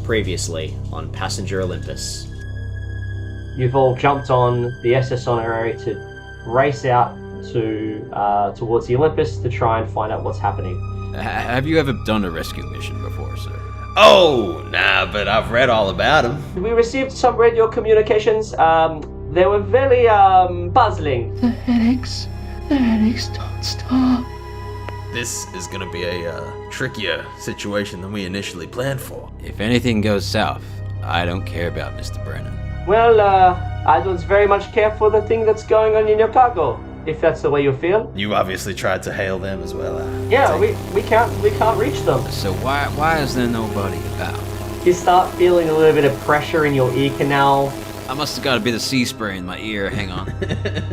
Previously on Passenger Olympus. You've all jumped on the SS Honorary to race out to towards the Olympus to try and find out what's happening. Have you ever done a rescue mission before, sir? Oh, nah, but I've read all about them. We received some radio communications. They were very puzzling. The headaches don't stop. This is gonna be a trickier situation than we initially planned for. If anything goes south, I don't care about Mr. Brennan. Well, I don't very much care for the thing that's going on in your cargo, if that's the way you feel. You obviously tried to hail them as well. Yeah, we can't reach them. So why is there nobody about? You start feeling a little bit of pressure in your ear canal. I must have got a bit of sea spray in my ear. Hang on.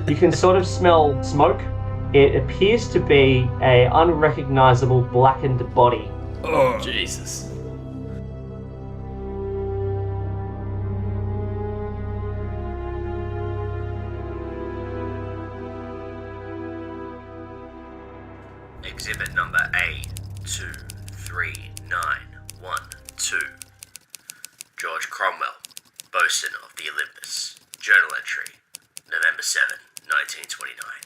You can sort of smell smoke. It appears to be a unrecognizable blackened body. Oh, Jesus. Exhibit number A23912. George Cromwell, bosun of the Olympus. Journal entry, November 7, 1929.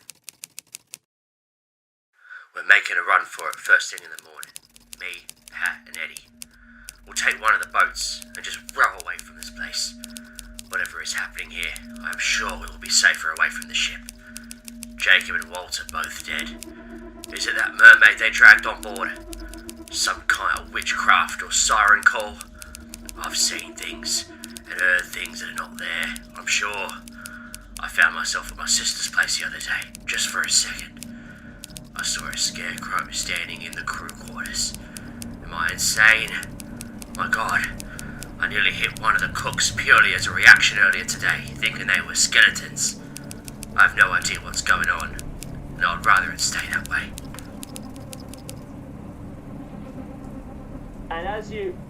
We're making a run for it first thing in the morning. Me, Pat, and Eddie. We'll take one of the boats and just row away from this place. Whatever is happening here, I'm sure we will be safer away from the ship. Jacob and Walter both dead. Is it that mermaid they dragged on board? Some kind of witchcraft or siren call? I've seen things and heard things that are not there, I'm sure. I found myself at my sister's place the other day, just for a second. I saw a scarecrow standing in the crew quarters. Am I insane? My God, I nearly hit one of the cooks purely as a reaction earlier today, thinking they were skeletons. I have no idea what's going on, and I'd rather it stay that way.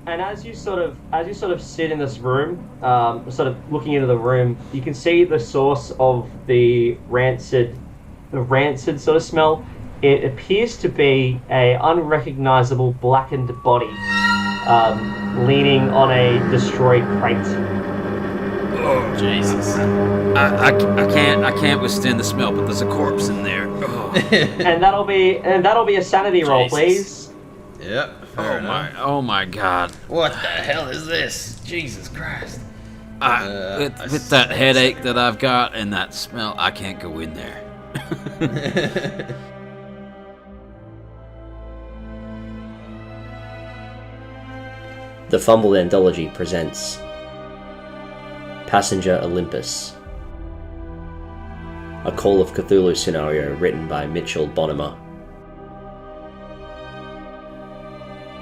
And as you sort of sit in this room, sort of looking into the room, you can see the source of the rancid sort of smell. It appears to be a unrecognizable blackened body, leaning on a destroyed crate. Oh, Jesus. I can't withstand the smell, but there's a corpse in there. Oh. and that'll be a sanity roll, please. Yep. Oh my God. What the hell is this? Jesus Christ. With that headache that I've got and that smell, I can't go in there. The Fumbled Anthology presents Passenger Olympus, a Call of Cthulhu scenario written by Mitchell Bonham,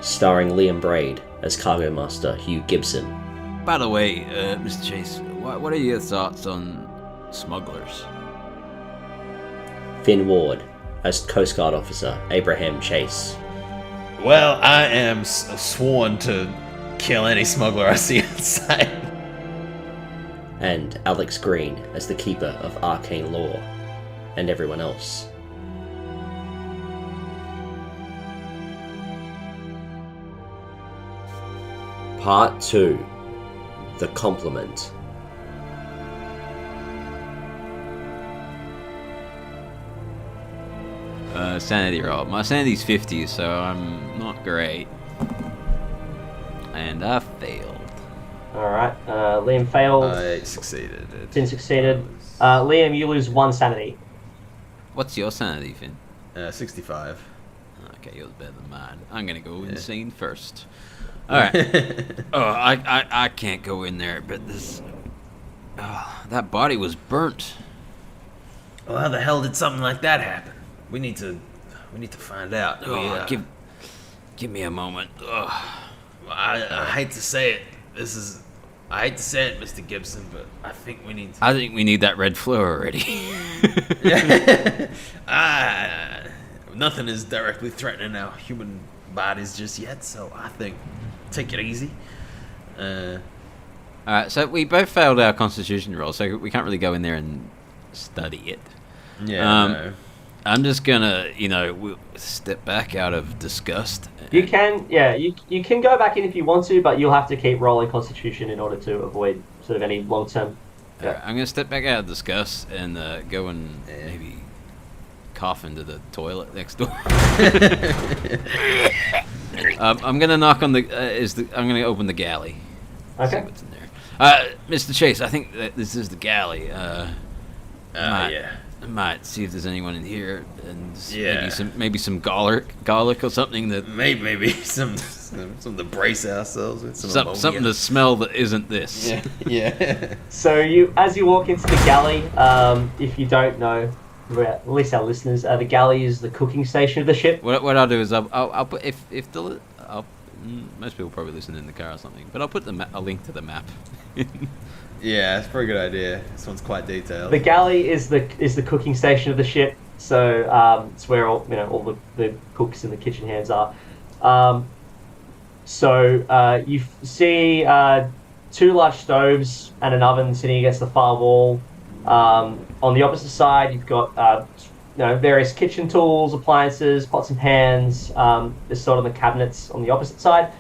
starring Liam Braid as Cargo Master Hugh Gibson. By the way, Mr. Chase, what are your thoughts on smugglers? Finn Ward as Coast Guard Officer Abraham Chase. Well, I am sworn to kill any smuggler I see outside. And Alex Green as the Keeper of Arcane Law, and everyone else. Part 2. The Complement. Sanity roll. My sanity's 50, so I'm not great. And I failed. Alright, Liam failed. I succeeded. Finn succeeded. Liam, you lose 1 sanity. What's your sanity, Finn? 65. Okay, yours better than mine. I'm gonna go insane first. Alright. I can't go in there, but this... that body was burnt. Well, how the hell did something like that happen? We need to find out. Give me a moment. I hate to say it. I hate to say it, Mr. Gibson, but I think we need to... I think we need that red flow already. Nothing is directly threatening our human bodies just yet, so I think take it easy. Alright, so we both failed our constitution roll, so we can't really go in there and study it. Yeah. I'm just gonna, we'll step back out of disgust. You can, yeah, you can go back in if you want to, but you'll have to keep rolling Constitution in order to avoid sort of any long-term. Yeah. Alright, I'm gonna step back out of disgust and go and maybe cough into the toilet next door. I'm gonna knock on I'm gonna open the galley. Okay. See what's in there. Mr. Chase, I think that this is the galley. Yeah. I might see if there's anyone in here, and Yeah. maybe some garlic or something that Maybe some to brace ourselves with. Some something to smell that isn't this. Yeah. Yeah. So as you walk into the galley, if you don't know, at least our listeners, the galley is the cooking station of the ship. What I'll do is I'll put most people probably listen in the car or something, but I'll put a link to the map. Yeah, it's a pretty good idea. This one's quite detailed. The galley is the cooking station of the ship, so it's where all the cooks and the kitchen hands are. So you see 2 large stoves and an oven sitting against the far wall. On the opposite side, you've got various kitchen tools, appliances, pots and pans. There's sort of the cabinets on the opposite side.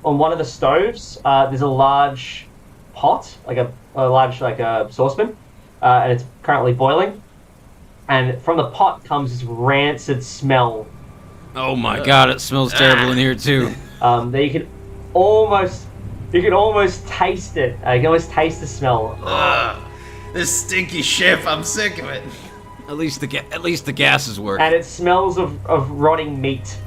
On one of the stoves, there's a large pot, like a large saucepan, and it's currently boiling. And from the pot comes this rancid smell. Oh my god, it smells terrible in here too. That you can almost taste it. You can almost taste the smell. This stinky ship, I'm sick of it. At least the gas is working. And it smells of rotting meat.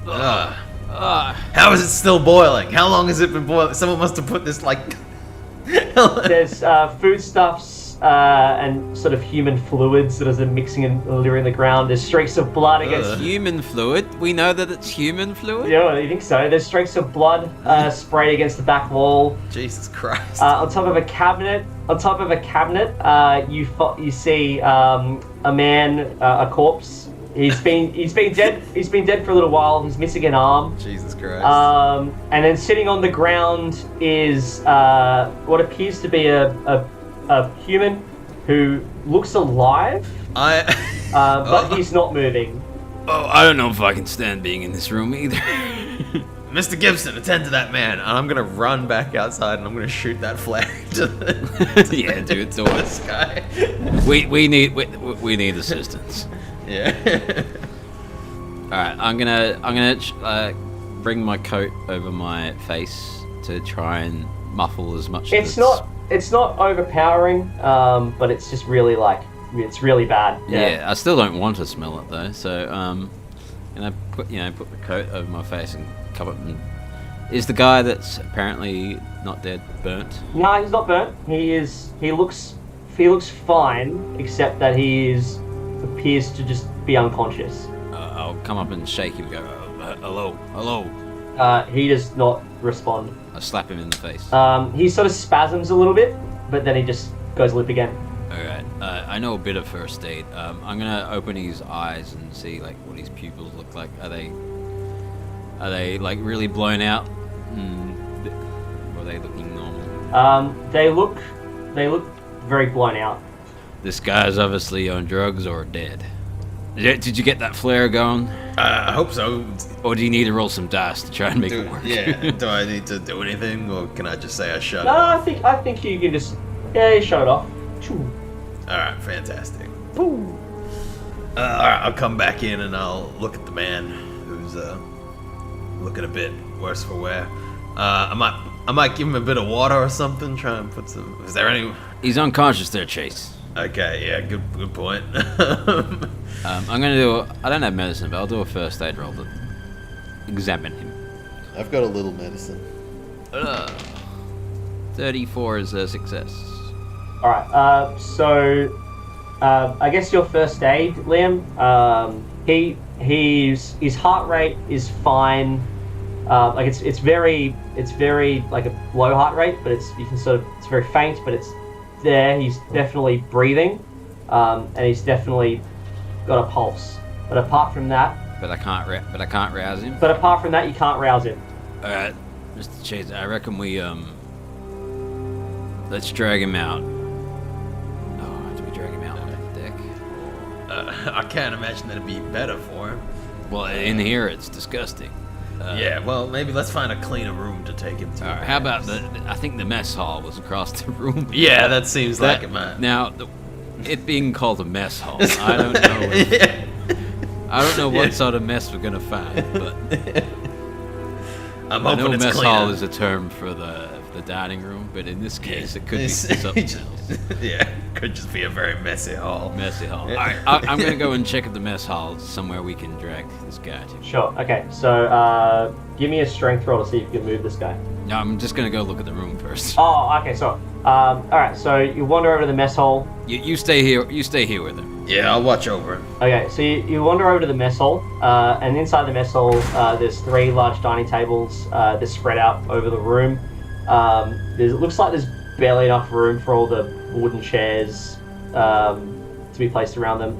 How is it still boiling? How long has it been boiling? Someone must have put this There's foodstuffs and sort of human fluids that are mixing and littering the ground. There's streaks of blood against. Human fluid? We know that it's human fluid? Yeah, you think so? There's streaks of blood sprayed against the back wall. Jesus Christ. On top of a cabinet, you see a man, a corpse. He's been dead. He's been dead for a little while. He's missing an arm. Jesus Christ. And then sitting on the ground is what appears to be a human who looks alive, but he's not moving. Oh, I don't know if I can stand being in this room either. Mr. Gibson, attend to that man. And I'm gonna run back outside and I'm gonna shoot that flare Yeah, dude, do it. this guy. We need assistance. Yeah. All right, I'm gonna bring my coat over my face to try and muffle as much. It's not overpowering, but it's just really it's really bad. Yeah, I still don't want to smell it though. So and I put the coat over my face and cover it. And is the guy that's apparently not dead burnt? No, he's not burnt. He looks fine, except that appears to just be unconscious. I'll come up and shake him and go, hello. He does not respond. I slap him in the face. He sort of spasms a little bit, but then he just goes limp again. Alright, I know a bit of first aid. I'm gonna open his eyes and see what his pupils look like. Are they really blown out? Or are they looking normal? They look very blown out. This guy's obviously on drugs or dead. Did you get that flare going? I hope so. Or do you need to roll some dice to try and make it work? Yeah. Do I need to do anything, or can I just say I shut it No, off? I think you can just you shut it off. All right, fantastic. All right, I'll come back in and I'll look at the man who's looking a bit worse for wear. I might give him a bit of water or something. Try and put some. Is there any? He's unconscious there, Chase. Okay, yeah, good point. I'm gonna do. I don't have medicine, but I'll do a first aid roll to examine him. I've got a little medicine. 34 is a success. All right. So, I guess your first aid, Liam. His heart rate is fine. It's very like a low heart rate, but it's very faint, but it's there. He's definitely breathing, and he's definitely got a pulse. But apart from that, But I can't rouse him. you can't rouse him. All right, Mr. Chase, I reckon we let's drag him out. Oh, do we drag him out on the deck? I can't imagine that'd be better for him. Well, in here it's disgusting. Yeah, well, maybe let's find a cleaner room to take him to. All right, how about I think the mess hall was across the room. Yeah, that seems like it might. Now, it being called a mess hall, I don't know. I don't know what sort of mess we're gonna find, but I'm I hoping know it's mess cleaner. hall is a term for the dining room, but in this case, it could be something else. Yeah, could just be a very messy hall. Messy hall. Yeah. All right, I'm gonna go and check at the mess hall somewhere we can drag this guy to. Sure. Okay. So give me a strength roll to see if you can move this guy. No, I'm just gonna go look at the room first. Oh, okay. So all right. So you wander over to the mess hall. You stay here. You stay here with him. Yeah, I'll watch over him. Okay. So you wander over to the mess hall, and inside the mess hall, there's 3 large dining tables. They're spread out over the room. It looks like there's barely enough room for all the wooden chairs to be placed around them.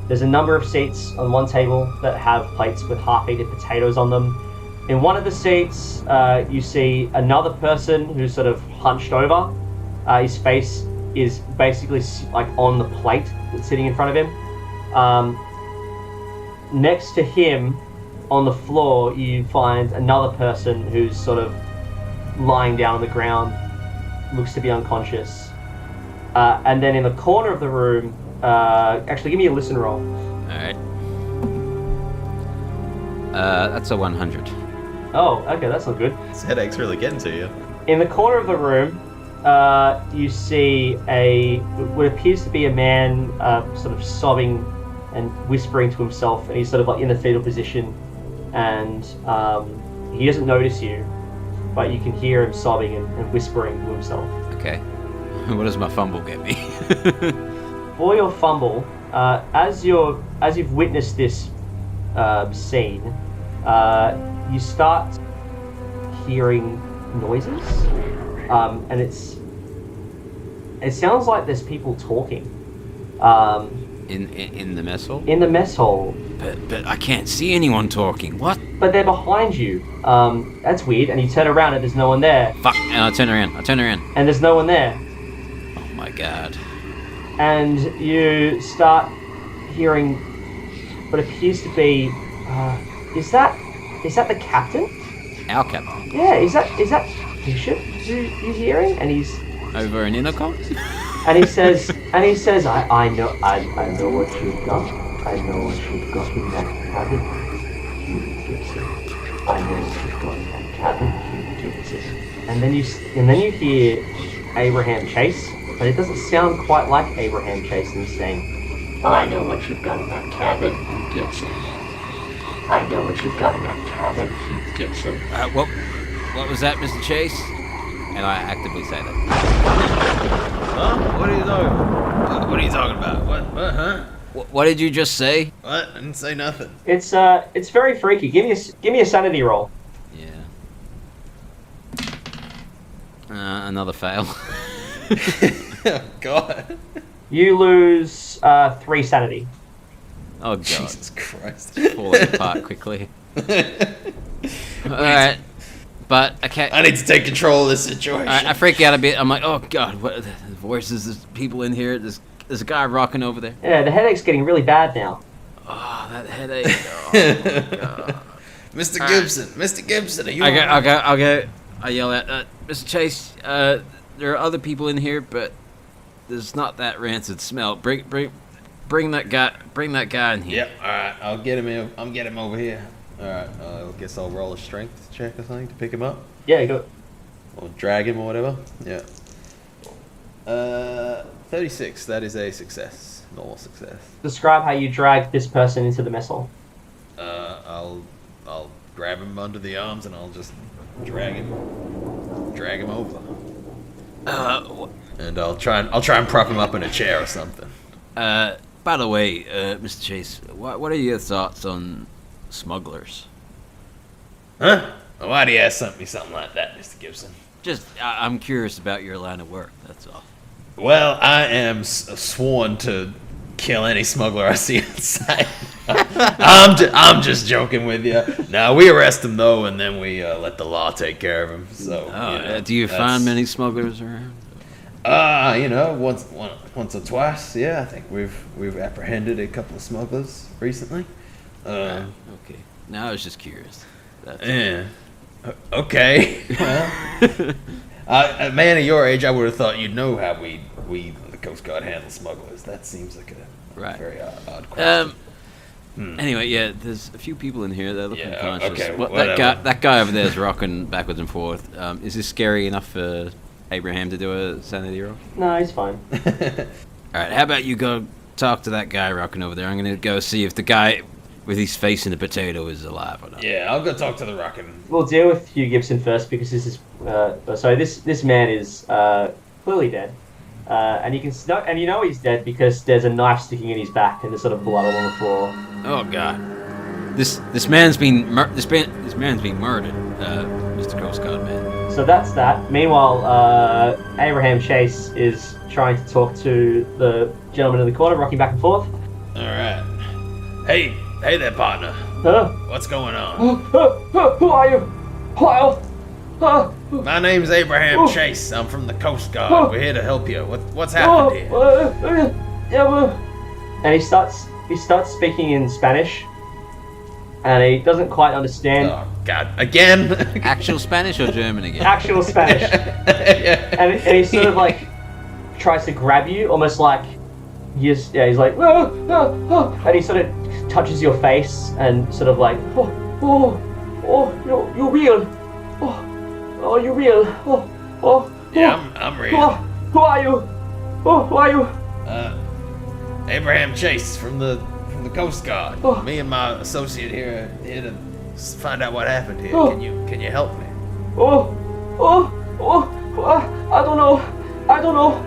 There's a number of seats on one table that have plates with half-eaten potatoes on them. In one of the seats, you see another person who's sort of hunched over. His face is basically like on the plate that's sitting in front of him. Next to him, on the floor, you find another person who's sort of lying down on the ground, looks to be unconscious. And then in the corner of the room, actually, give me a listen roll. All right. That's a 100. Oh, okay, that's not good. This headache's really getting to you. In the corner of the room, you see what appears to be a man sort of sobbing and whispering to himself, and he's sort of like in the fetal position, and he doesn't notice you, but you can hear him sobbing and whispering to himself. Okay. What does my fumble get me? For your fumble, as you've witnessed this scene, you start hearing noises, and it sounds like there's people talking. In the mess hall? In the mess hall. But I can't see anyone talking. What? But they're behind you. That's weird. And you turn around and there's no one there. Fuck! And I turn around. And there's no one there. Oh my god. And you start hearing what appears to be. Is that the captain? Our captain. Yeah. Is that Bishop? You hearing? And he's Over an intercom? and he says I know what you've got. I know what you've got in that cabin, Hugh Gibson. I know what you've got in that cabin, Hugh Gibson. And then you hear Abraham Chase, but it doesn't sound quite like Abraham Chase in saying, I know what you've got in that cabin, Hugh Gibson. I know what you've got in that cabin, Hugh Gibson. What was that, Mr. Chase? And I actively say that. Huh? What are you talking about? What? Huh? What did you just say? What? I didn't say nothing. It's very freaky. Give me a sanity roll. Yeah. Another fail. Oh, God. You lose 3 sanity. Oh god. Jesus Christ. Falling apart quickly. Alright. But I can't. I need to take control of this situation. I freak out a bit. I'm like, oh god, what are the voices? There's people in here. There's a guy rocking over there. Yeah, the headache's getting really bad now. Oh, that headache. Oh god. Mr. Gibson, Mr. Gibson, are you I'll go. I yell out, Mr. Chase, there are other people in here, but there's not that rancid smell. Bring that guy in here. Yep, alright, I'll get him in. I'm getting him over here. Alright, I guess I'll roll a strength check or something to pick him up. Yeah, you got. Or drag him or whatever. Yeah. 36, that is a success. Normal success. Describe how you drag this person into the mess hall. I'll grab him under the arms and I'll just drag him over. And I'll try and prop him up in a chair or something. By the way, Mr. Chase, what are your thoughts on smugglers? Huh? Why do you ask something like that, Mr. Gibson? Just, I'm curious about your line of work, that's all. Well, I am sworn to kill any smuggler I see inside. I'm just joking with you. Now, we arrest him, though, and then we let the law take care of him. So, do you find many smugglers around? Once or twice. Yeah, I think we've apprehended a couple of smugglers recently. Okay. Now I was just curious. Yeah. Okay. Well, a man of your age, I would have thought you'd know how we the Coast Guard handle smugglers. That seems like a very odd question. Anyway, yeah, there's a few people in here that are looking conscious. Okay, that guy over there is rocking backwards and forth. Is this scary enough for Abraham to do a sanity roll? No, he's fine. All right, how about you go talk to that guy rocking over there? I'm gonna go see if the guy with his face in the potato is alive or not. Yeah, I'll go talk to the rockin'. We'll deal with Hugh Gibson first because this is this man is clearly dead, and you can and you know he's dead because there's a knife sticking in his back and there's sort of blood all on the floor. Oh God, this man's been murdered, Mr. Coast Guard man. So that's that. Meanwhile, Abraham Chase is trying to talk to the gentleman in the corner, rocking back and forth. All right. Hey there, partner. What's going on? Who are you? My name's Abraham Chase. I'm from the Coast Guard. We're here to help you. What's happened here? And he starts speaking in Spanish, and he doesn't quite understand. Oh God! Again? Actual Spanish or German again? Actual Spanish. and he sort of like tries to grab you, almost like he's like, and he sort of touches your face and sort of like, you're real. You're real. Yeah, I'm real. Who are you? Who are you? Abraham Chase from the Coast Guard. Me and my associate here are here to find out what happened here. Can you help me? I don't know. I don't know.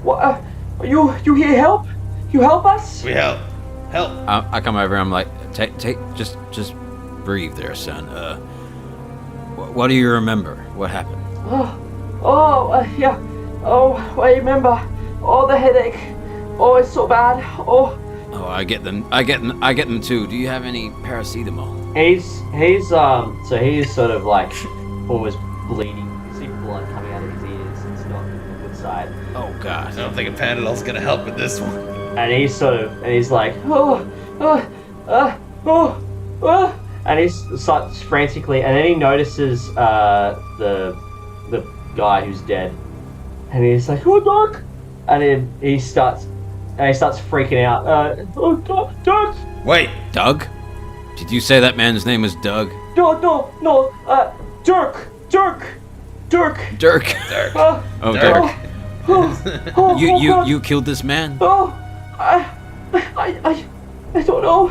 What? You here help? You help us? We help. I come over. I'm like, just breathe there, son. What do you remember? What happened? Yeah. I remember. The headache. It's so bad. I get them. I get them too. Do you have any paracetamol? He's sort of like almost bleeding. You see blood coming out of his ears. It's not a good sight. Oh God. I don't think a Panadol's gonna help with this one. And he's like, and he starts frantically, and then he notices the guy who's dead, and he's like, Doc, and then he starts freaking out. Doc. Wait, Doug? Did you say that man's name was Doug? No. Dirk. Dirk. Dirk. You killed this man? I don't know.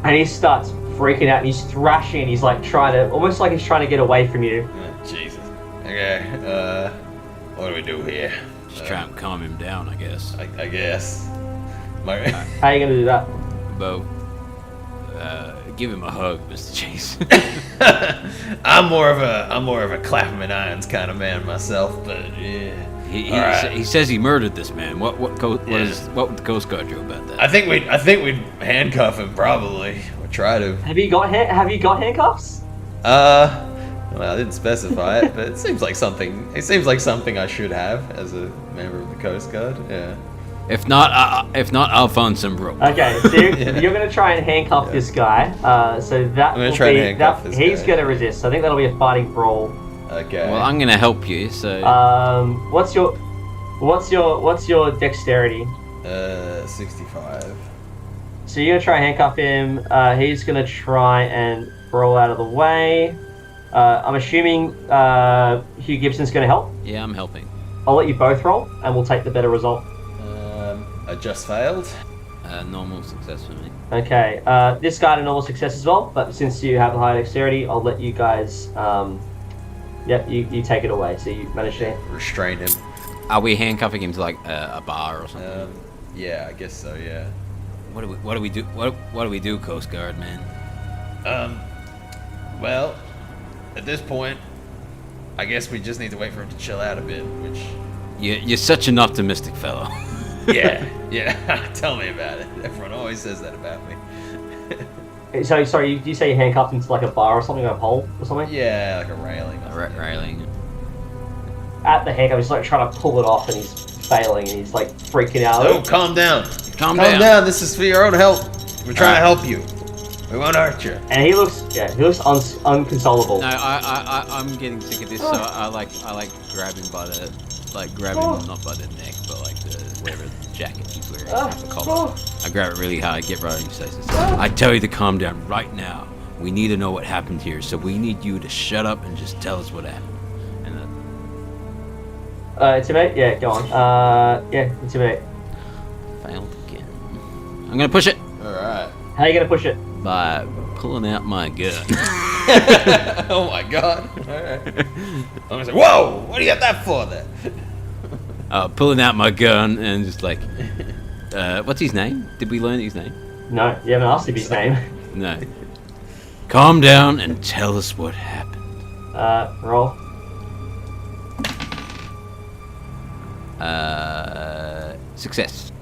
And he starts freaking out and he's thrashing and he's like trying to get away from you. Jesus. Okay, what do we do here? Just try and calm him down, I guess. I guess. How are you gonna do that? Bo, give him a hug, Mr. Chase. I'm more of a clap him in irons kind of man myself, but yeah. He says he murdered this man. What would the Coast Guard do about that? I think we'd handcuff him probably. Or try to. Have you got handcuffs? Well, I didn't specify it, but it seems like something I should have as a member of the Coast Guard. Yeah. If not, I'll find some rope. Okay, so you're gonna try and handcuff this guy. So that I'm gonna try and handcuff this guy. He's gonna resist. I think that'll be a fighting brawl. Okay. Well, I'm gonna help you. So. What's your dexterity? 65. So you're gonna try and handcuff him. He's gonna try and roll out of the way. I'm assuming Hugh Gibson's gonna help. Yeah, I'm helping. I'll let you both roll, and we'll take the better result. I just failed. Normal success for me. Okay. This guy had a normal success as well, but since you have a high dexterity, I'll let you guys. You take it away. So you managed to restrain him. Are we handcuffing him to like a bar or something? Yeah, I guess so. Yeah. What do we do? What do we do, Coast Guard man? Well, at this point, I guess we just need to wait for him to chill out a bit. Which. You're such an optimistic fellow. Yeah. Tell me about it. Everyone always says that about me. So sorry, you say you handcuffed him to like a bar or something, or a pole or something? Yeah, like a railing. Railing. At the handcuff, he's like trying to pull it off, and he's failing, and he's like freaking out. Oh, calm down. Calm Calm down. down. This is for your own help. We're trying to help you. We won't hurt you. And he looks unconsolable. No, I'm getting sick of this, so I like grab him by the, not by the neck, but like whatever jacket he's wearing, the collar. I grab it really hard, get right on his face. I tell you to calm down right now. We need to know what happened here, so we need you to shut up and just tell us what happened. And Intimidate? Yeah, go on. Yeah, intimidate. failed again. I'm gonna push it. Alright. How are you gonna push it? By pulling out my gun. Oh my god. Alright. I'm gonna say, whoa! What do you got that for then? Pulling out my gun and just like, what's his name? Did we learn his name? No, you haven't asked him his name. No. Calm down and tell us what happened. Roll. Success.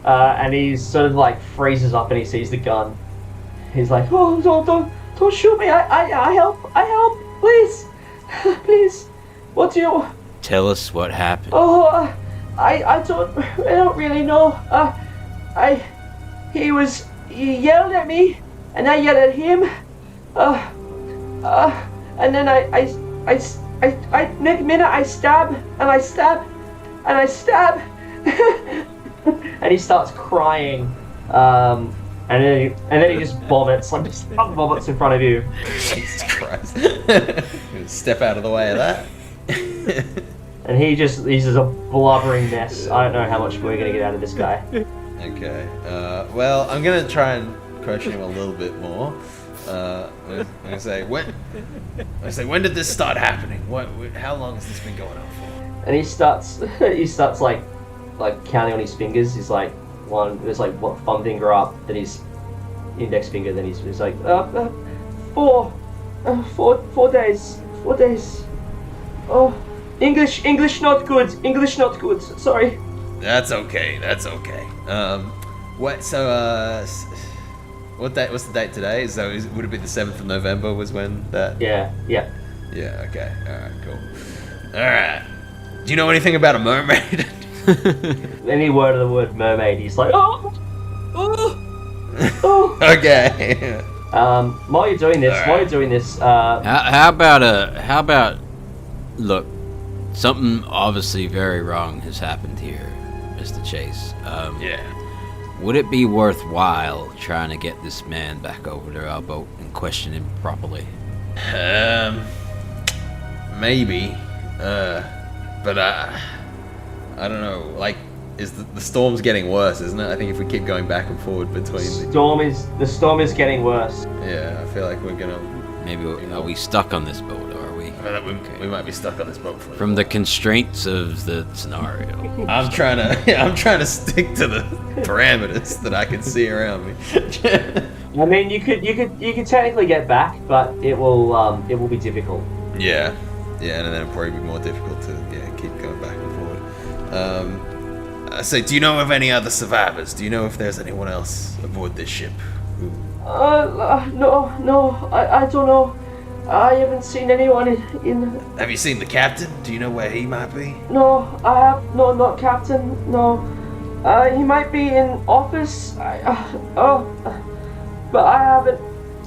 And he sort of like freezes up and he sees the gun. He's like, oh, don't shoot me! I help, please, please. What do you? Tell us what happened. Oh, I don't really know. He yelled at me, and I yelled at him. And then next minute I stab, and I stab, and I stab. And he starts crying. And then he just vomits, like just vomits in front of you. Jesus Christ. Step out of the way of that. And he's just a blubbering mess. I don't know how much we're gonna get out of this guy. Okay. Well, I'm gonna try and question him a little bit more. I'm gonna say when did this start happening? How long has this been going on for? And he starts like counting on his fingers. He's like there's like what thumb finger up, then his index finger, then he's like 4 days. Oh, English not good. Sorry. That's okay. What's the date today? So would it be the 7th of November was when that? Yeah. Yeah, okay. Alright, cool. Alright. Do you know anything about a mermaid? Any word of the word mermaid, he's like, oh. Okay. While you're doing this, How about look, something obviously very wrong has happened here, Mr. Chase. Yeah. Would it be worthwhile trying to get this man back over to our boat and question him properly? Maybe. But I don't know. Like, the storm's getting worse, isn't it? I think if we keep going back and forward between the storm is getting worse. Yeah, I feel like we're gonna. Maybe are we stuck on this boat, or are we? We might be stuck on this boat for From the constraints of the scenario. I'm trying to stick to the parameters that I can see around me. I mean, you could technically get back, but it will be difficult. Yeah, and then it'll probably be more difficult to keep going back and forward. So, do you know of any other survivors? Do you know if there's anyone else aboard this ship? No, I don't know. I haven't seen anyone in. Have you seen the captain? Do you know where he might be? No, I have no, not captain. No, he might be in office. But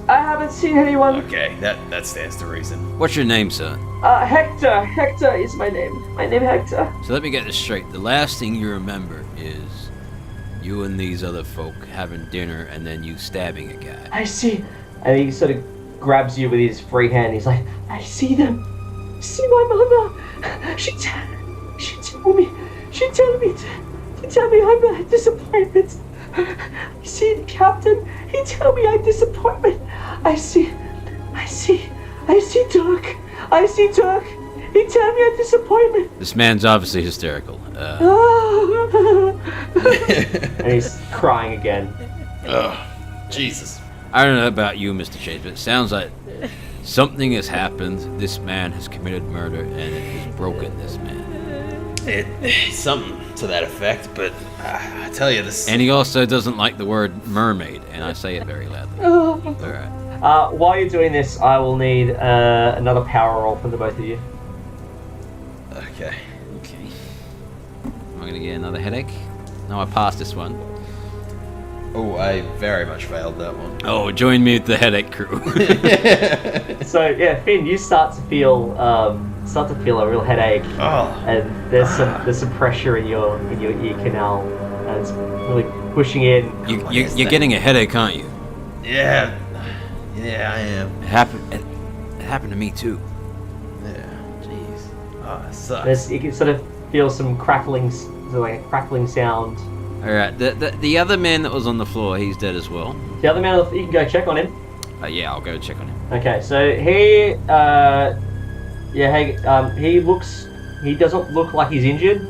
I haven't seen anyone. Okay, that stands to reason. What's your name, sir? Hector. Hector is my name. My name Hector. So let me get this straight. The last thing you remember is you and these other folk having dinner and then you stabbing a guy. I see. And he sort of grabs you with his free hand. He's like, I see them. See my mother. She tell me I'm a disappointment. I see the captain. He tell me I'm disappointment. I see Dirk. He tell me I'm disappointment. This man's obviously hysterical. And he's crying again. Oh, Jesus. I don't know about you, Mr. Chase, but it sounds like something has happened. This man has committed murder, and it has broken this man. Something to that effect, but I tell you this. And he also doesn't like the word mermaid, and I say it very loudly. Alright. While you're doing this, I will need another power roll from the both of you. Okay. Okay. Am I gonna get another headache? No, I passed this one. Oh, I very much failed that one. Oh, join me with the headache crew. So yeah, Finn, you start to feel a real headache, Oh. and there's some pressure in your ear canal, and it's really pushing in. You're getting a headache, aren't you? Yeah. Yeah, I am. It happened to me too. Yeah. Jeez. Oh, it sucks. You can sort of feel some crackling, like a crackling sound. Alright, the other man that was on the floor, he's dead as well. The other man, you can go check on him. Yeah, I'll go check on him. Okay, so he doesn't look like he's injured,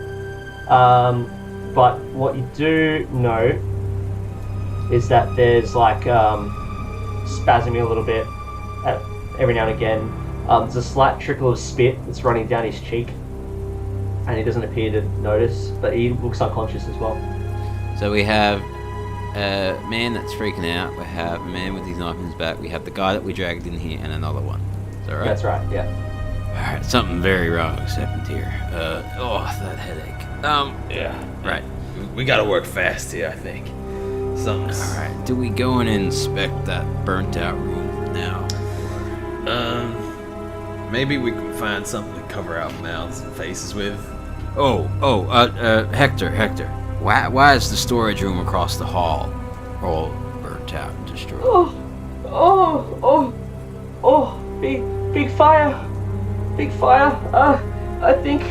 but what you do know is that there's like spasming a little bit every now and again. There's a slight trickle of spit that's running down his cheek, and he doesn't appear to notice, but he looks unconscious as well. So we have a man that's freaking out, we have a man with his knife in his back, we have the guy that we dragged in here, and another one. Is that right? That's right, yeah. Alright, something very wrong has happened here. That headache. Yeah. Right. We gotta work fast here, I think. Something's... Alright, do we go and inspect that burnt out room now? Maybe we can find something to cover our mouths and faces with. Hector. Why is the storage room across the hall all burnt out and destroyed? Big fire. I think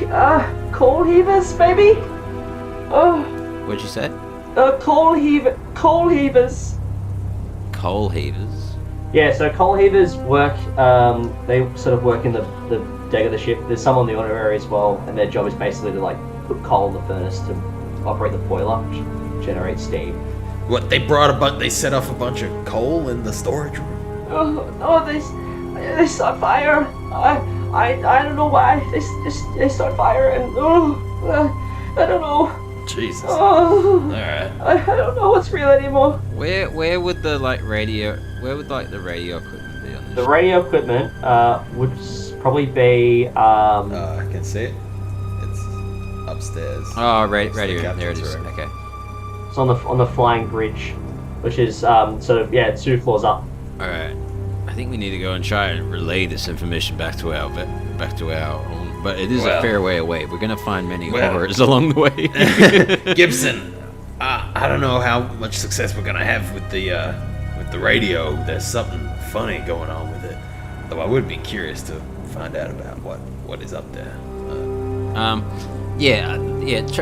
coal heavers, maybe. What'd you say? Coal heavers. Coal heavers? Yeah, so coal heavers work. They sort of work in the deck of the ship. There's some on the honorary as well, and their job is basically to like put coal in the furnace to operate the boiler, which generates steam. What, they set off a bunch of coal in the storage room? They start fire. I don't know why. They start fire, and I don't know. Jesus. Alright. I don't know what's real anymore. Where would the radio equipment be on this? The radio equipment would probably be I can see it. It's upstairs. Oh, It's the radio. There it captain's is. room. Okay. it's on the flying bridge, which is sort of 2 floors up. All right. I think we need to go and try and relay this information back to our own. But it is a fair way away. We're gonna find many horrors along the way. Gibson, I don't know how much success we're gonna have with the radio. There's something funny going on with it. Though I would be curious to find out about what is up there.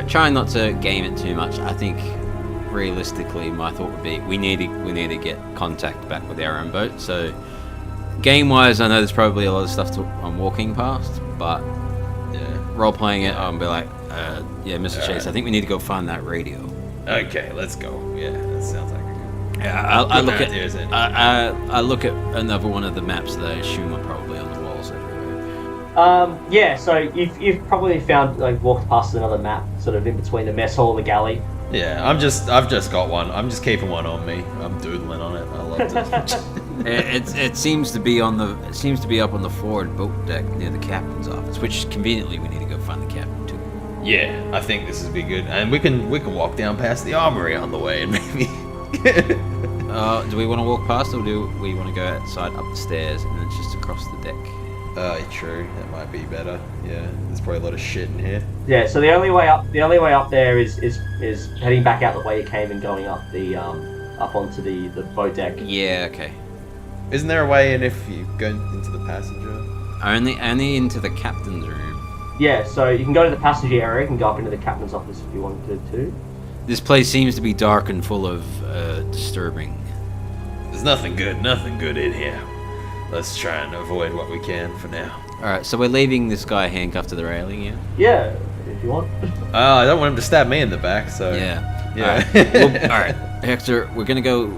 Try not to game it too much. I think realistically, my thought would be we need to get contact back with our own boat. So game-wise, I know there's probably a lot of stuff I'm walking past, but role playing it, I'll be like, Mr. Chase, I think we need to go find that radio. Okay, let's go. Yeah, that sounds like a good. Yeah, I look at another one of the maps that I assume are probably on the walls everywhere. So you've probably walked past another map, sort of in between the mess hall and the galley. Yeah, I've just got one. I'm just keeping one on me. I'm doodling on it. I love it. It seems to be up on the forward boat deck near the captain's office, which conveniently we need to go find the captain too. Yeah, I think this would be good, and we can walk down past the armory on the way, and maybe. Do we want to walk past, or do we want to go outside up the stairs and then it's just across the deck? True. That might be better. Yeah, there's probably a lot of shit in here. Yeah. So the only way up there is heading back out the way you came and going up up onto the boat deck. Yeah. Okay. Isn't there a way in if you go into the passenger? Only into the captain's room. Yeah. So you can go to the passenger area. You can go up into the captain's office if you wanted to. This place seems to be dark and full of disturbing. There's nothing good in here. Let's try and avoid what we can for now. Alright, so we're leaving this guy handcuffed to the railing, yeah? Yeah, if you want. I don't want him to stab me in the back, so... Yeah. Alright, Hector, we're gonna go...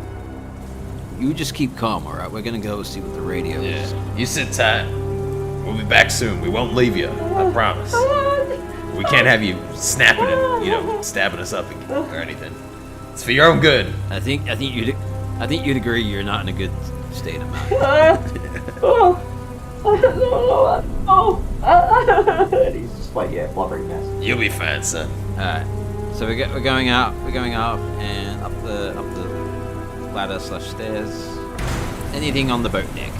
You just keep calm, alright? We're gonna go see what the radio is. You sit tight. We'll be back soon. We won't leave you. I promise. We can't have you snapping and stabbing us up or anything. It's for your own good. I think you'd agree you're not in a good state of mind. And he's just like, yeah, blubbering mess. You'll be fine, son. Alright. So we're going up and up the ladder / stairs. Anything on the boat deck?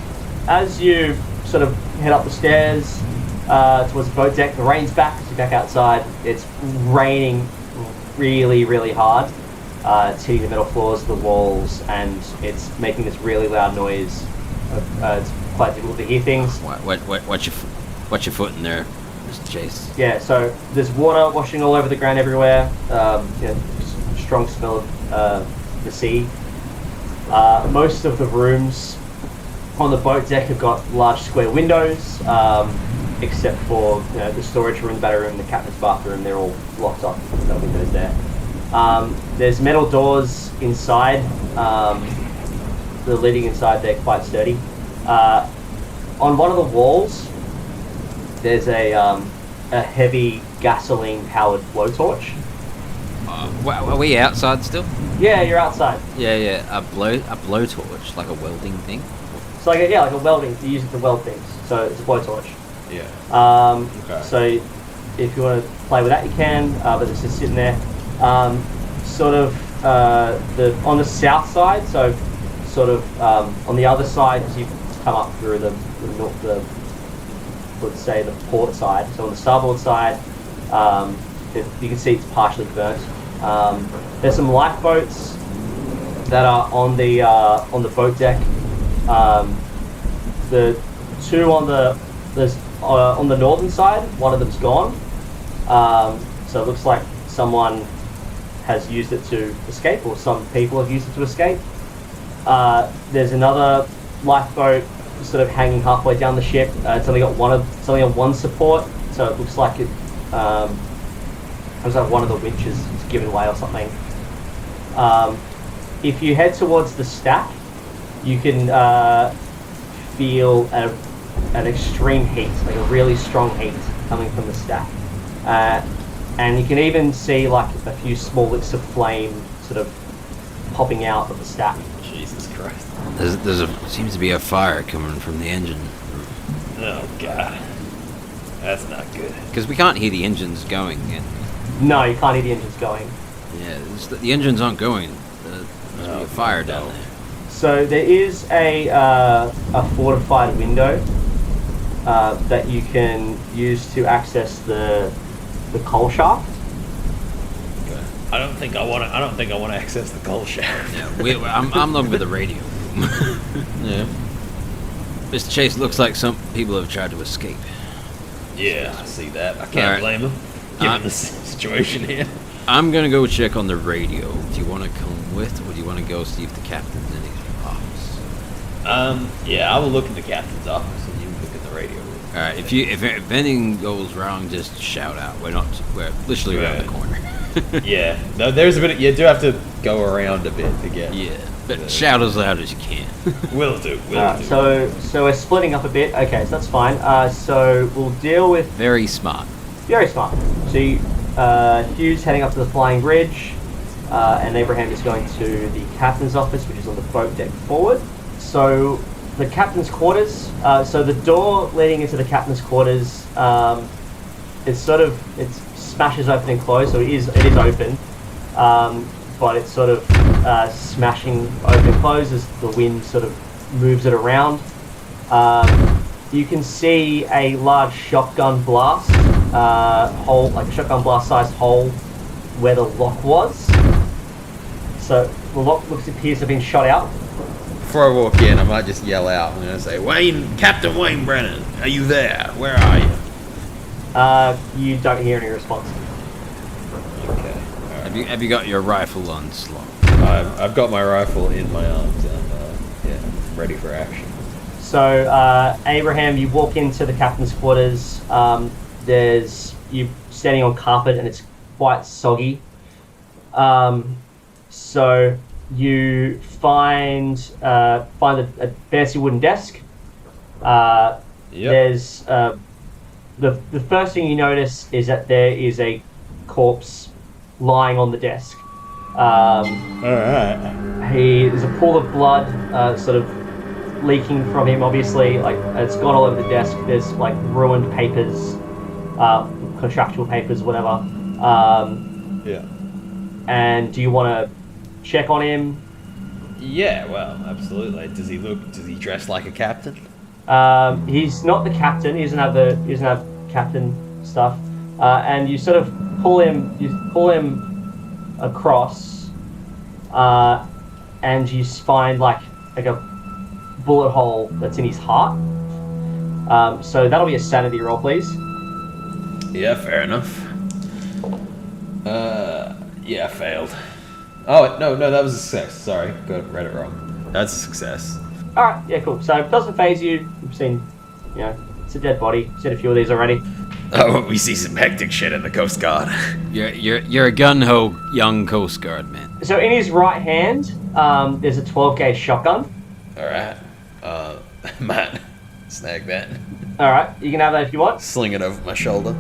As you sort of head up the stairs towards the boat deck, the rain's back. So you're back outside. It's raining really, really hard. It's hitting the metal floors, the walls, and it's making this really loud noise. It's quite difficult to hear things. Watch your foot in there, Mr. Chase. Yeah, so there's water washing all over the ground everywhere. Strong smell of the sea. Most of the rooms on the boat deck have got large square windows, except for the storage room, the battery room, the captain's bathroom. They're all locked up. No windows there. There's metal doors inside. They're leading inside. They're quite sturdy. On one of the walls, there's a heavy gasoline-powered blowtorch. Are we outside still? Yeah, you're outside. Yeah. A blowtorch, like a welding thing. It's like a welding. You use it to weld things. So it's a blowtorch. Yeah. Okay. So if you want to play with that, you can. But it's just sitting there. On the south side. So sort of on the other side, as you come up through let's say the port side. So on the starboard side, you can see it's partially burnt. There's some lifeboats that are on the boat deck. The two on the northern side, one of them's gone. So it looks like someone has used it to escape, or some people have used it to escape. There's another lifeboat sort of hanging halfway down the ship. It's only on one support, so it looks like it. Looks like one of the winches is given away or something. If you head towards the stack, you can feel an extreme heat, like a really strong heat coming from the stack. And you can even see like a few small licks of flame sort of popping out of the stack. Jesus Christ. There seems to be a fire coming from the engine. Oh God. That's not good. Because we can't hear the engines going. No, you can't hear the engines going. Yeah, the engines aren't going. There's a fire down there. So there is a fortified window that you can use to access the coal shaft. Okay. I don't think I want to access the coal shaft. Yeah, I'm looking for the radio. Yeah. Mr. Chase, looks like some people have tried to escape. Yeah, I see that. I can't blame them, given the situation here. I'm gonna go check on the radio. Do you want to come with, or do you want to go see if the captain's in his office? Yeah, I will look in the captain's office, and you can look in the radio room. All right. If anything goes wrong, just shout out. We're literally around the corner. Yeah. No, there's a bit. You do have to go around a bit to get. Yeah. But shout as loud as you can. Will do. So we're splitting up a bit. Okay, so that's fine. So we'll deal with... Very smart. Very smart. So Hugh's heading up to the flying bridge, and Abraham is going to the captain's office, which is on the boat deck forward. So the captain's quarters, so the door leading into the captain's quarters, it smashes open and closed, so it is open, but it's sort of smashing open and closed as the wind sort of moves it around. You can see a large shotgun blast hole, like a shotgun blast sized hole where the lock was. So the lock appears to have been shot out. Before I walk in, I might just yell out. I'm going to say, Captain Wayne Brennan, are you there? Where are you? You don't hear any response. Okay. Right. Have you got your rifle on slot? I've got my rifle in my arms, and I'm ready for action. So, Abraham, you walk into the captain's quarters. You standing on carpet, and it's quite soggy. So you find a fancy wooden desk. Yep. There's the first thing you notice is that there is a corpse lying on the desk. All right. There's a pool of blood, sort of leaking from him. Obviously, like it's gone all over the desk. There's like ruined papers, contractual papers, whatever. Yeah. And do you want to check on him? Yeah. Well, absolutely. Does he dress like a captain? He's not the captain. He doesn't have captain stuff. And you sort of pull him across, and you find like a bullet hole that's in his heart. So that'll be a sanity roll, please. Yeah, fair enough. Yeah, failed. Oh no, that was a success. Sorry, read it wrong. That's a success. All right, yeah, cool. So it doesn't phase you. You've seen, it's a dead body. You've seen a few of these already. Oh, we see some hectic shit in the Coast Guard. You're a gun-ho young Coast Guard man. So in his right hand, there's a 12 gauge shotgun. All right, Matt, snag that. All right, you can have that if you want. Sling it over my shoulder.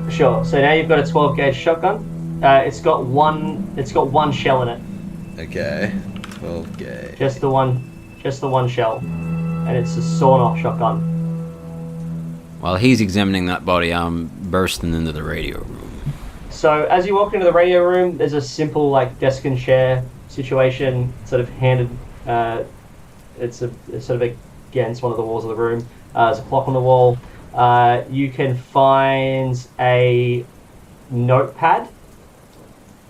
Sure. So now you've got a 12 gauge shotgun. It's got one shell in it. Okay, 12 gauge. Just the one shell, and it's a sawn-off shotgun. While he's examining that body, I'm bursting into the radio room. So as you walk into the radio room, there's a simple like desk and chair situation, sort of handed. It's sort of against one of the walls of the room. There's a clock on the wall. You can find a notepad.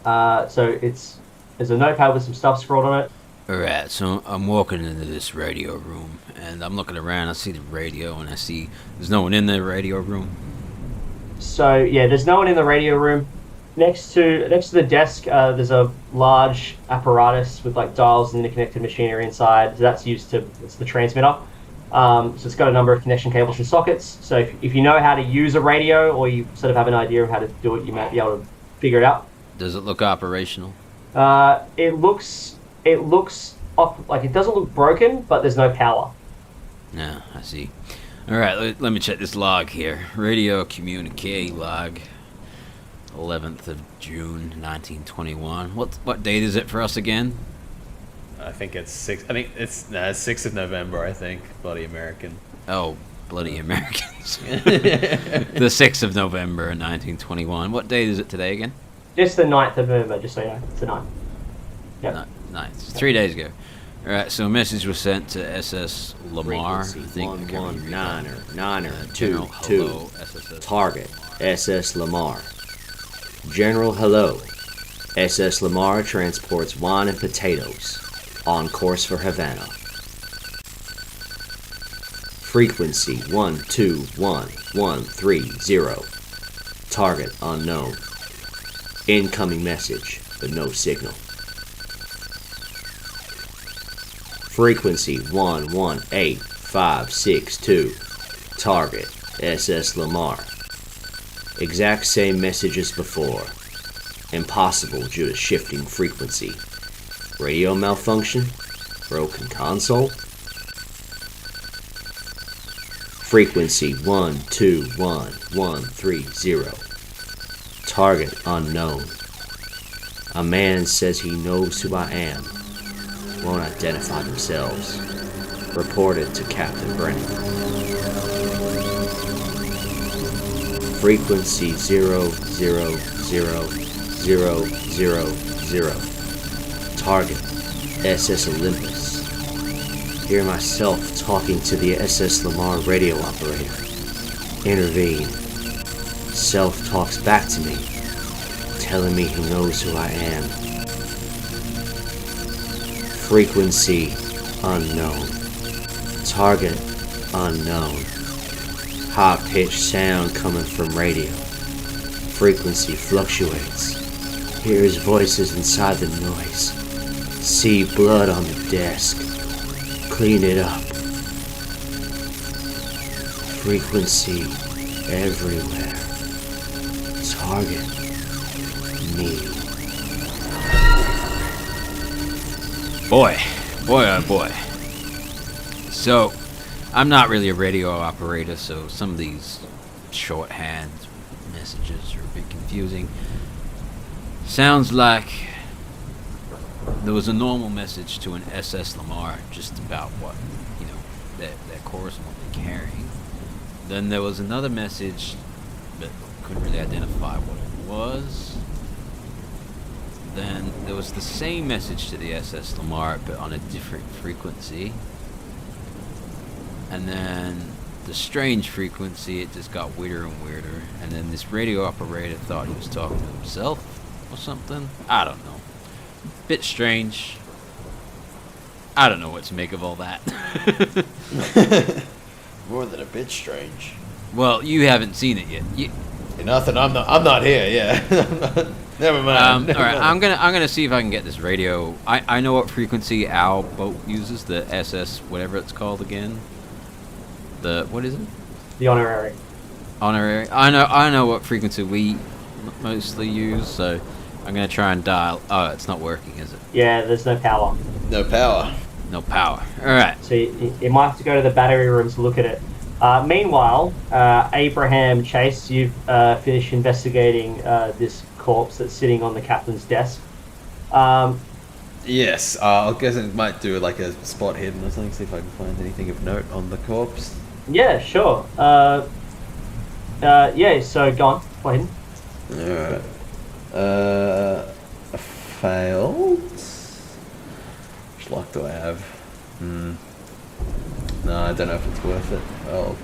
So there's a notepad with some stuff scrawled on it. Alright, so I'm walking into this radio room, and I'm looking around, I see the radio, and I see there's no one in the radio room. So, yeah, there's no one in the radio room. Next to the desk, there's a large apparatus with, like, dials and interconnected machinery inside. So that's it's the transmitter. So it's got a number of connection cables and sockets. So if you know how to use a radio, or you sort of have an idea of how to do it, you might be able to figure it out. Does it look operational? It looks like it doesn't look broken, but there's no power. Yeah, I see. Alright, let me check this log here. Radio communique log. 11th of June, 1921. What date is it for us again? I think it's 6th of November, I think. Bloody American. Oh, bloody Americans. The 6th of November, 1921. What date is it today again? Just the 9th of November, just so you know. It's the 9th. Yep. Nice. 3 days ago. Alright, so a message was sent to SS Lamar. Frequency 119er, General 22. Hello, SSS. Target SS Lamar. General Hello. SS Lamar transports wine and potatoes. On course for Havana. Frequency 121130. Target unknown. Incoming message, but no signal. Frequency 118562. Target SS Lamar. Exact same message as before. Impossible due to shifting frequency. Radio malfunction? Broken console? Frequency 121130. Target unknown. A man says he knows who I am. Won't identify themselves. Reported to Captain Brennan. Frequency 000000. Target SS Olympus. Hear myself talking to the SS Lamar radio operator. Intervene. Self talks back to me, telling me he knows who I am. Frequency unknown. Target unknown. High-pitched sound coming from radio. Frequency fluctuates. Hears voices inside the noise. See blood on the desk. Clean it up. Frequency everywhere. Target me. Boy, oh boy. So, I'm not really a radio operator, so some of these shorthand messages are a bit confusing. Sounds like there was a normal message to an SS Lamar just about what, their course and what they're carrying. Then there was another message, but couldn't really identify what it was. Then there was the same message to the SS Lamar, but on a different frequency. And then the strange frequency, it just got weirder and weirder. And then this radio operator thought he was talking to himself or something. I don't know. Bit strange. I don't know what to make of all that. More than a bit strange. Well, you haven't seen it yet. Nothing. I'm not here. Yeah. Never mind. All right. I'm gonna see if I can get this radio. I know what frequency our boat uses. The SS, whatever it's called again. What is it? The honorary. Honorary. I know what frequency we mostly use. So I'm gonna try and dial. Oh, it's not working, is it? Yeah, there's no power. No power. No power. All right. So you might have to go to the battery room to look at it. Meanwhile, Abraham Chase, you've finished investigating this corpse that's sitting on the captain's desk. Yes. I guess I might do like a spot hidden or something. See if I can find anything of note on the corpse. Yeah, sure. Yeah. So go on. Spot hidden. Alright. Failed. Which luck do I have? No, I don't know if it's worth it. I'll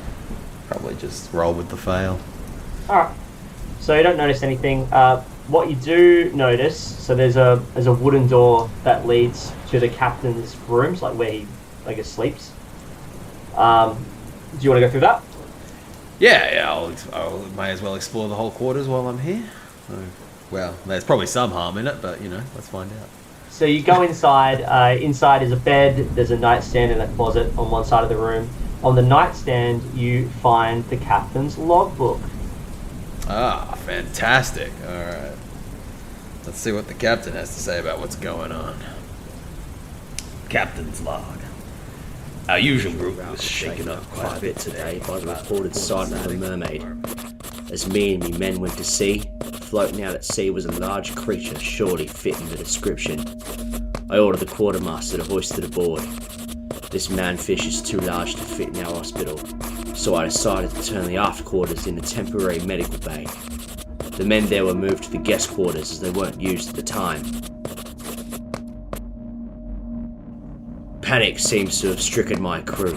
probably just roll with the fail. Alright. So you don't notice anything. What you do notice, so there's a wooden door that leads to the captain's rooms, like where he, I guess, sleeps. Do you want to go through that? Yeah. I'll may as well explore the whole quarters while I'm here. Well, there's probably some harm in it, but let's find out. So you go inside. Inside is a bed. There's a nightstand and a closet on one side of the room. On the nightstand, you find the captain's logbook. Ah, fantastic. Alright. Let's see what the captain has to say about what's going on. Captain's log. Our usual group was shaken up quite a bit today by the reported sighting of a mermaid. As me and me men went to sea, floating out at sea was a large creature surely fitting the description. I ordered the quartermaster to hoist it aboard. This manfish is too large to fit in our hospital, so I decided to turn the aft quarters into temporary medical bay. The men there were moved to the guest quarters as they weren't used at the time. Panic seems to have stricken my crew.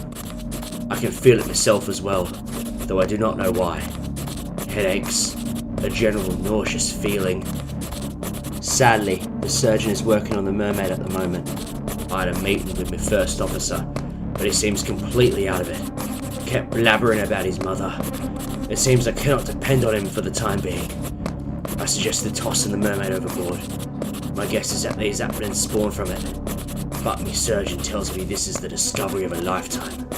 I can feel it myself as well, though I do not know why. Headaches, a general nauseous feeling. Sadly, the surgeon is working on the mermaid at the moment. I had a meeting with my first officer, but he seems completely out of it. Kept blabbering about his mother. It seems I cannot depend on him for the time being. I suggested tossing the mermaid overboard. My guess is that these happenings spawn from it. But my surgeon tells me this is the discovery of a lifetime.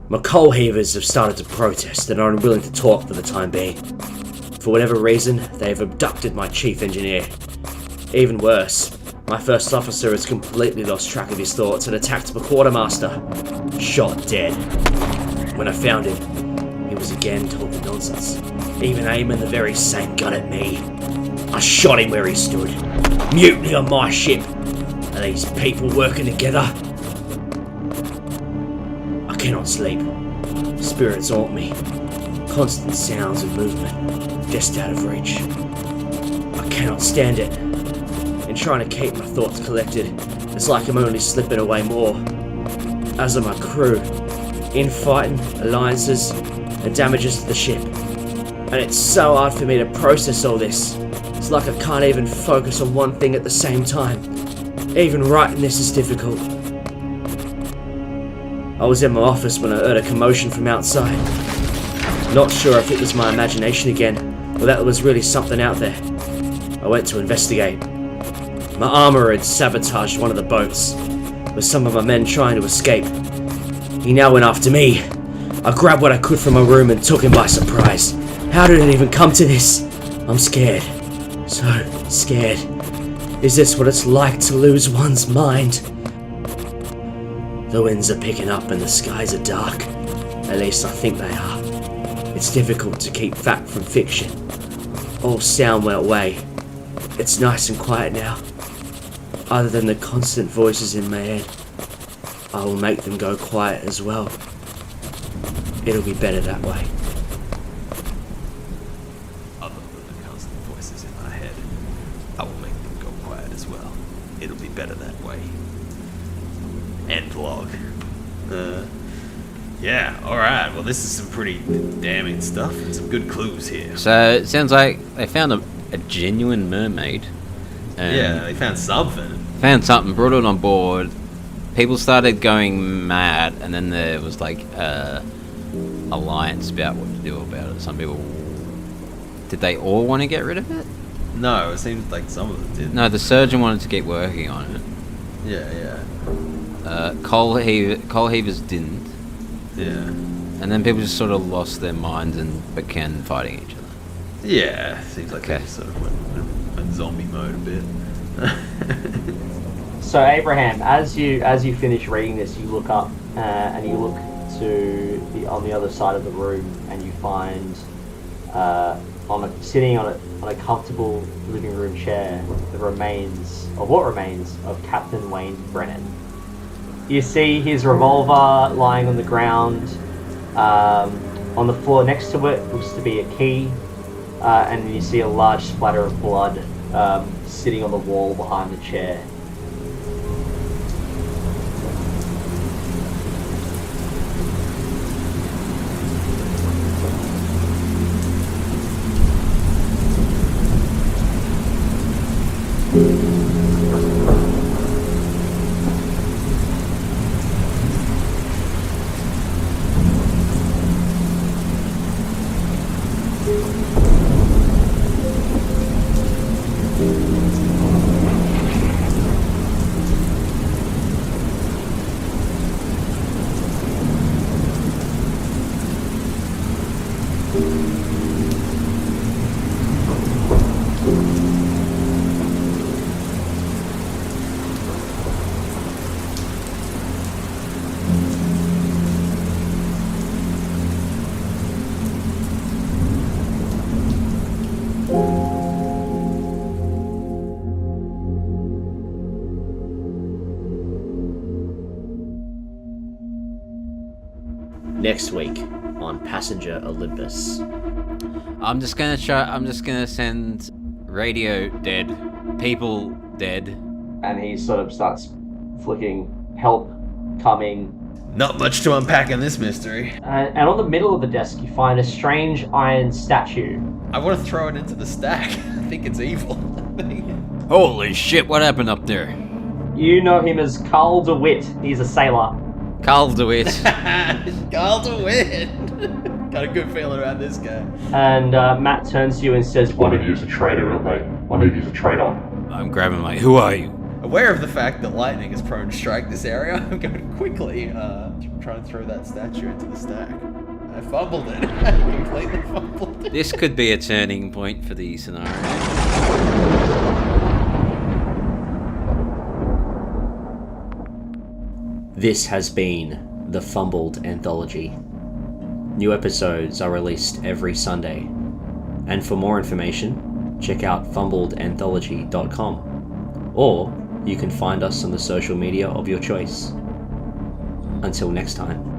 My coal heavers have started to protest and are unwilling to talk for the time being. For whatever reason, they have abducted my chief engineer. Even worse, my first officer has completely lost track of his thoughts and attacked my quartermaster. Shot dead. When I found him, he was again talking nonsense, even aiming the very same gun at me. I shot him where he stood. Mutiny on my ship. Are these people working together? I cannot sleep. Spirits haunt me. Constant sounds of movement, just out of reach. I cannot stand it. In trying to keep my thoughts collected, it's like I'm only slipping away more. As are my crew, infighting, alliances, and damages to the ship. And it's so hard for me to process all this. It's like I can't even focus on one thing at the same time. Even writing this is difficult. I was in my office when I heard a commotion from outside. Not sure if it was my imagination again, or that there was really something out there. I went to investigate. My armourer had sabotaged one of the boats, with some of my men trying to escape. He now went after me. I grabbed what I could from my room and took him by surprise. How did it even come to this? I'm scared. So scared. Is this what it's like to lose one's mind? The winds are picking up and the skies are dark. At least I think they are. It's difficult to keep fact from fiction. All sound went away. It's nice and quiet now. Other than the constant voices in my head, I will make them go quiet as well. It'll be better that way. Other than the constant voices in my head, I will make them go quiet as well. It'll be better that way. End log. Yeah, alright. Well, this is some pretty damning stuff and some good clues here. So it sounds like they found a genuine mermaid. Yeah, they found something. Found something, brought it on board. People started going mad, and then there was like alliance about what to do about it. Some people, did they all want to get rid of it? No, it seems like some of them did. No, the surgeon wanted to keep working on it. Yeah. Coal heavers didn't. Yeah. And then people just sort of lost their minds and began fighting each other. Yeah, seems like Okay. they just sort of went zombie mode a bit. So Abraham, as you finish reading this, you look up and you look to on the other side of the room, and you find sitting on a comfortable living room chair the remains of what remains of Captain Wayne Brennan. You see his revolver lying on the ground. On the floor next to it looks to be a key, and then you see a large splatter of blood sitting on the wall behind the chair. Next week on Passenger Olympus. I'm just gonna send radio dead, people dead. And he sort of starts flicking help coming. Not much to unpack in this mystery. And on the middle of the desk, you find a strange iron statue. I want to throw it into the stack. I think it's evil. Holy shit, what happened up there? You know him as Carl DeWitt. He's a sailor. Carl DeWitt. Carl DeWitt. Got a good feeling about this guy. And Matt turns to you and says, "One of you's a traitor, mate. One of you's a traitor." I'm grabbing my, who are you? Aware of the fact that lightning is prone to strike this area, I'm going to quickly try and throw that statue into the stack. I fumbled it. I completely fumbled it. This could be a turning point for the scenario. This has been the Fumbled Anthology. New episodes are released every Sunday. And for more information, check out fumbledanthology.com. Or you can find us on the social media of your choice. Until next time.